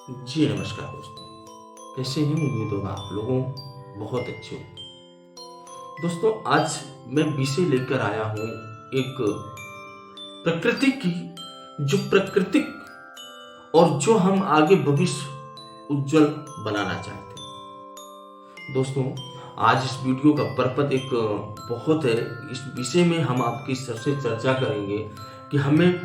जी नमस्कार दोस्तों, कैसे हैं? उम्मीद होगा आप लोगों बहुत अच्छे हो। दोस्तों आज मैं विषय लेकर आया हूँ एक प्रकृति की, जो प्राकृतिक और जो हम आगे भविष्य उज्जवल बनाना चाहते हैं। दोस्तों आज इस वीडियो का पर्पस एक बहुत है। इस विषय में हम आपकी सबसे चर्चा करेंगे कि हमें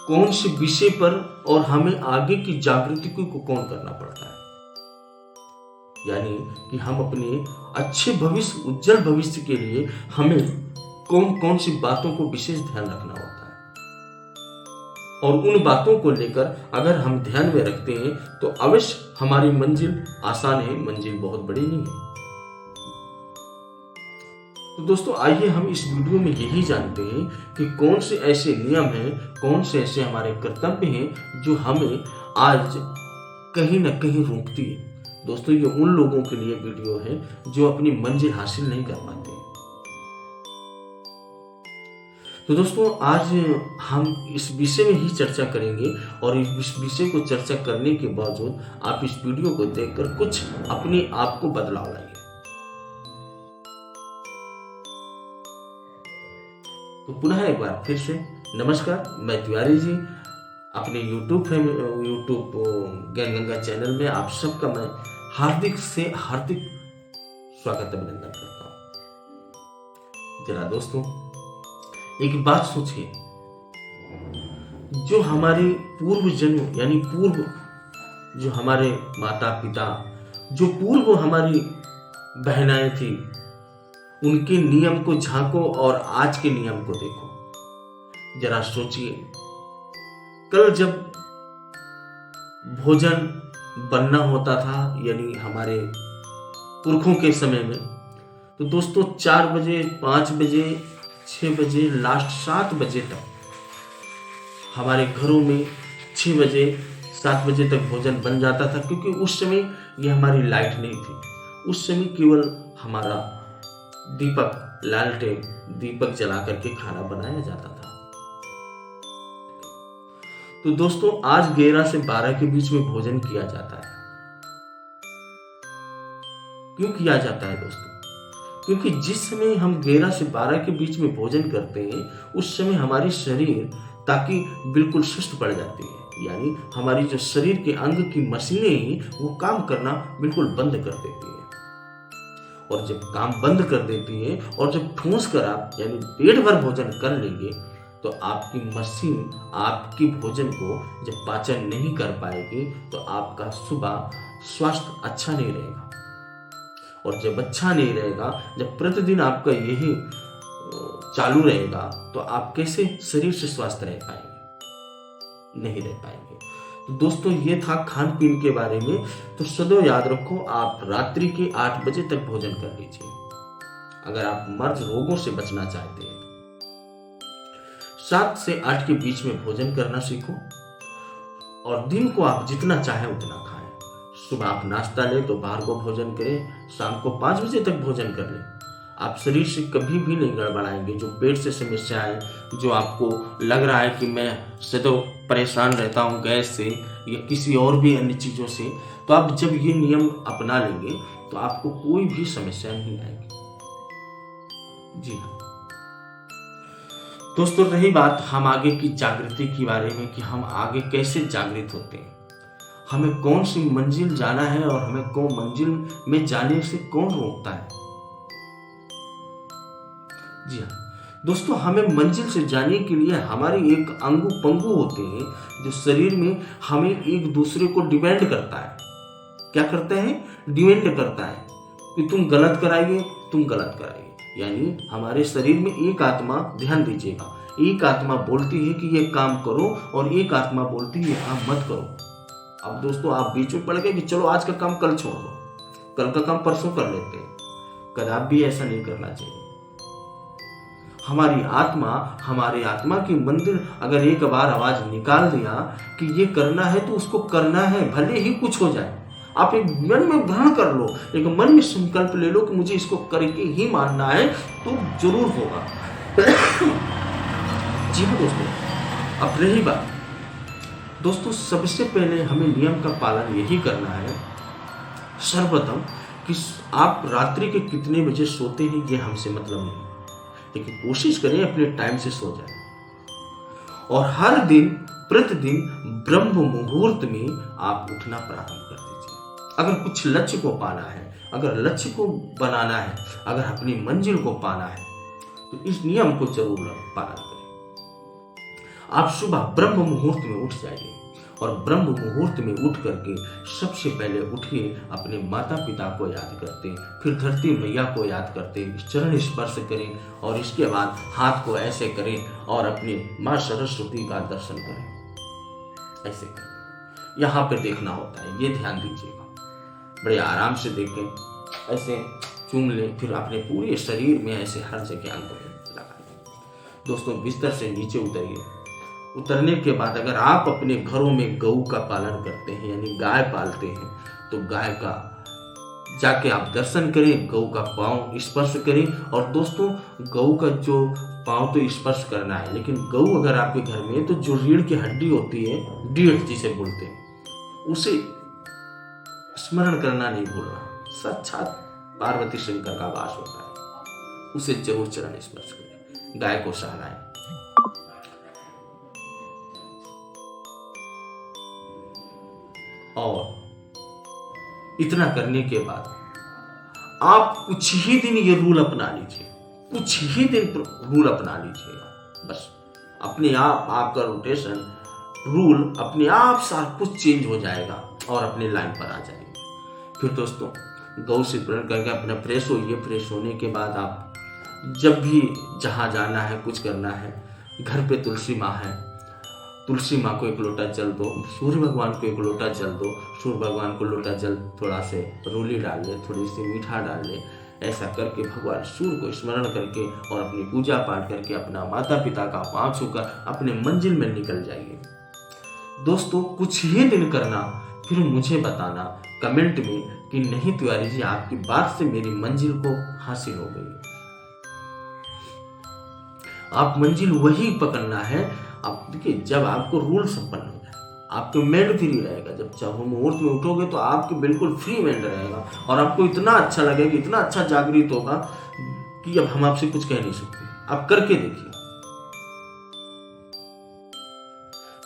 कौन से विषय पर और हमें आगे की जागृति को कौन करना पड़ता है, यानी कि हम अपने अच्छे भविष्य, उज्जवल भविष्य के लिए हमें कौन कौन सी बातों को विशेष ध्यान रखना होता है। और उन बातों को लेकर अगर हम ध्यान में रखते हैं तो अवश्य हमारी मंजिल आसान है, मंजिल बहुत बड़ी नहीं है। तो दोस्तों आइए हम इस वीडियो में यही जानते हैं कि कौन से ऐसे नियम हैं, कौन से ऐसे हमारे कर्तव्य हैं जो हमें आज कहीं ना कहीं रोकती है। दोस्तों ये उन लोगों के लिए वीडियो है जो अपनी मंजिल हासिल नहीं कर पाते। तो दोस्तों आज हम इस विषय में ही चर्चा करेंगे और इस विषय को चर्चा करने के बावजूद आप इस वीडियो को देखकर कुछ अपने आप को बदलाव लाइए। तो पुनः एक बार फिर से नमस्कार, मैं तिवारी जी अपने यूट्यूब ज्ञान गंगा चैनल में आप सबका मैं हार्दिक स्वागत अभिनंदन करता हूँ। जरा दोस्तों एक बात सोचिए, जो हमारे पूर्व जन्म यानी जो हमारे माता पिता, जो पूर्व हमारी बहनाएं थी, उनके नियम को झांको और आज के नियम को देखो। जरा सोचिए, कल जब भोजन बनना होता था यानी हमारे पुरखों के समय में, तो दोस्तों 4 बजे, 5 बजे, 6 बजे, लास्ट 7 बजे तक हमारे घरों में 6 बजे 7 बजे तक भोजन बन जाता था, क्योंकि उस समय ये हमारी लाइट नहीं थी। उस समय केवल हमारा दीपक, लालटेन दीपक जला करके खाना बनाया जाता था। तो दोस्तों आज 11 से 12 के बीच में भोजन किया जाता है। क्यों किया जाता है दोस्तों? क्योंकि जिस समय हम 11 से 12 के बीच में भोजन करते हैं उस समय हमारी शरीर ताकि बिल्कुल सुस्त पड़ जाती है, यानी हमारी जो शरीर के अंग की मशीनें ही वो काम करना बिल्कुल बंद कर देती है। और जब काम बंद कर देती है और जब ठूंस कर आप यानी पेट भर भोजन कर लेंगे तो आपकी मशीन आपकी भोजन को जब पाचन नहीं कर पाएगी तो आपका सुबह स्वास्थ्य अच्छा नहीं रहेगा। और जब अच्छा नहीं रहेगा, जब प्रतिदिन आपका यही चालू रहेगा तो आप कैसे शरीर से स्वस्थ रह पाएंगे? नहीं रह पाएंगे। तो दोस्तों ये था खान पीन के बारे में। तो सदैव याद रखो, आप रात्रि के 8 बजे तक भोजन कर लीजिए अगर आप मर्ज रोगों से बचना चाहते हैं। 7 से 8 के बीच में भोजन करना सीखो और दिन को आप जितना चाहे उतना खाएं। सुबह आप नाश्ता लें तो बाहर को भोजन करें, शाम को 5 बजे तक भोजन कर लें। आप शरीर से कभी भी नहीं गड़बड़ाएंगे। जो पेट से समस्याएं, जो आपको लग रहा है कि मैं सदैव परेशान रहता हूँ गैस से या किसी और भी अन्य चीज़ों से, तो आप जब ये नियम अपना लेंगे तो आपको कोई भी समस्या नहीं आएगी। जी हाँ दोस्तों, रही बात हम आगे की जागृति के बारे में कि हम आगे कैसे जागृत होते हैं, हमें कौन सी मंजिल जाना है और हमें कौन मंजिल में जाने से कौन रोकता है। जी हाँ दोस्तों, हमें मंजिल से जाने के लिए हमारे एक अंगू पंगू होते हैं जो शरीर में हमें एक दूसरे को डिपेंड करता है। क्या करते हैं? डिपेंड करता है कि तुम गलत कराइए, तुम गलत कराइए। यानी हमारे शरीर में एक आत्मा, ध्यान दीजिएगा, एक आत्मा बोलती है कि ये काम करो और एक आत्मा बोलती है ये काम मत करो। अब दोस्तों आप बीच में पड़ गए कि चलो आज का काम कल छोड़ दो, कल का काम परसों कर लेते हैं। कदापि ऐसा नहीं करना चाहिए। हमारे आत्मा की मंदिर अगर एक बार आवाज निकाल दिया कि ये करना है तो उसको करना है, भले ही कुछ हो जाए। आप एक मन में ग्रहण कर लो, एक मन में संकल्प ले लो कि मुझे इसको करके ही मानना है, तो जरूर होगा। जी हाँ दोस्तों, अब रही बात दोस्तों सबसे पहले हमें नियम का पालन यही करना है सर्वप्रथम कि आप रात्रि के कितने बजे सोते हैं ये हमसे मतलब नहीं, लेकिन कोशिश करें अपने टाइम से सो जाए। और हर दिन प्रतिदिन ब्रह्म मुहूर्त में आप उठना प्रारंभ कर दीजिए। अगर कुछ लक्ष्य को पाना है, अगर लक्ष्य को बनाना है, अगर अपनी मंजिल को पाना है तो इस नियम को जरूर पालन करें। आप सुबह ब्रह्म मुहूर्त में उठ जाइए और ब्रह्म मुहूर्त में उठ करके सबसे पहले उठिए, अपने माता पिता को याद करते, फिर धरती मैया को याद करते, चरण स्पर्श करें और इसके बाद हाथ को ऐसे करें और अपनी माँ सरस्वती का दर्शन करें। ऐसे करें, यहाँ पे देखना होता है, ये ध्यान दीजिएगा। बड़े आराम से देखें, ऐसे चूम लें, फिर अपने पूरे शरीर में ऐसे हर जगह अंगुली लगाएं। दोस्तों बिस्तर से नीचे उतरिए। उतरने के बाद अगर आप अपने घरों में गऊ का पालन करते हैं यानी गाय पालते हैं तो गाय का जाके आप दर्शन करें, गऊ का पांव स्पर्श करें। और दोस्तों गऊ का जो पांव तो स्पर्श करना है, लेकिन गऊ अगर आपके घर में तो जो रीढ़ की हड्डी होती है, रीढ़ जिसे बोलते हैं, उसे स्मरण करना नहीं भूलना। साक्षात पार्वती शंकर का वास होता है, उसे जरूर चरण स्पर्श करें, गाय को सहलाएं। और इतना करने के बाद आप कुछ ही दिन ये रूल अपना लीजिए, कुछ ही दिन रूल अपना लीजिएगा। बस अपने आप आपका रोटेशन रूल अपने आप सब कुछ चेंज हो जाएगा और अपने लाइन पर आ जाएंगे। फिर दोस्तों गौ से पूर्ण करके अपना फ्रेश होइए। फ्रेश होने के बाद आप जब भी जहाँ जाना है, कुछ करना है, घर पे तुलसी माँ है, तुलसी माँ को एक लोटा जल दो, सूर्य भगवान को एक लोटा जल दो, सूर्य भगवान को लोटा जल थोड़ा से रोली डाल ले, थोड़ी सी मीठा डाल ले। ऐसा करके भगवान सूर्य को स्मरण करके और अपनी पूजा पाठ करके अपना माता पिता का पांव छूकर अपने मंजिल में निकल जाइए। दोस्तों कुछ ही दिन करना, फिर मुझे बताना कमेंट में कि नहीं तिवारी जी आपकी बात से मेरी मंजिल को हासिल हो गई। आप मंजिल वही पकड़ना है। आप देखिए जब आपको रूल संपन्न हो जाए, आपके माइंड फ्री रहेगा। जब मुहूर्त में उठोगे तो आपके बिल्कुल फ्री माइंड रहेगा और आपको इतना अच्छा लगेगा, इतना अच्छा जागृत होगा कि अब हम आपसे कुछ कह नहीं सकते। आप करके देखिए।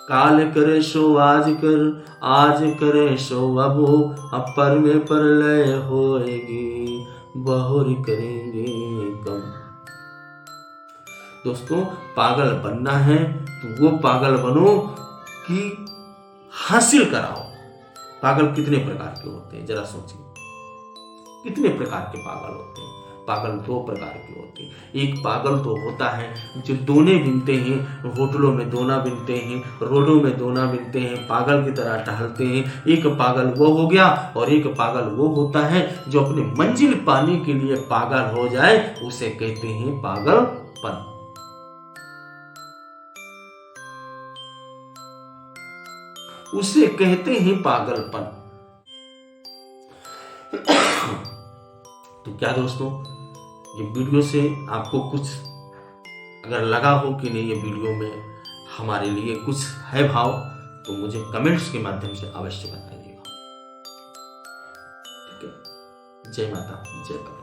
काल करे सो आज कर, आज करे सो अबो, अब पर में परलय होएगी, बहुरी करेंगे कम। दोस्तों पागल बनना है तो वो पागल बनो कि हासिल कराओ। पागल कितने प्रकार के होते हैं जरा सोचिए, कितने प्रकार के पागल होते हैं। पागल दो प्रकार के होते हैं। एक पागल तो होता है जो दोने बिनते हैं, होटलों में दोना बिनते हैं, रोडों में दोना बिनते हैं, पागल की तरह टहलते हैं। एक पागल वो हो गया और एक पागल वो होता है जो अपनी मंजिल पाने के लिए पागल हो जाए, उसे कहते हैं पागलपन। उसे कहते हैं पागलपन। तो क्या दोस्तों ये वीडियो से आपको कुछ अगर लगा हो कि नहीं ये वीडियो में हमारे लिए कुछ है भाव, तो मुझे कमेंट्स के माध्यम से अवश्य बताइएगा। ठीक है। जय माता जय करुणा।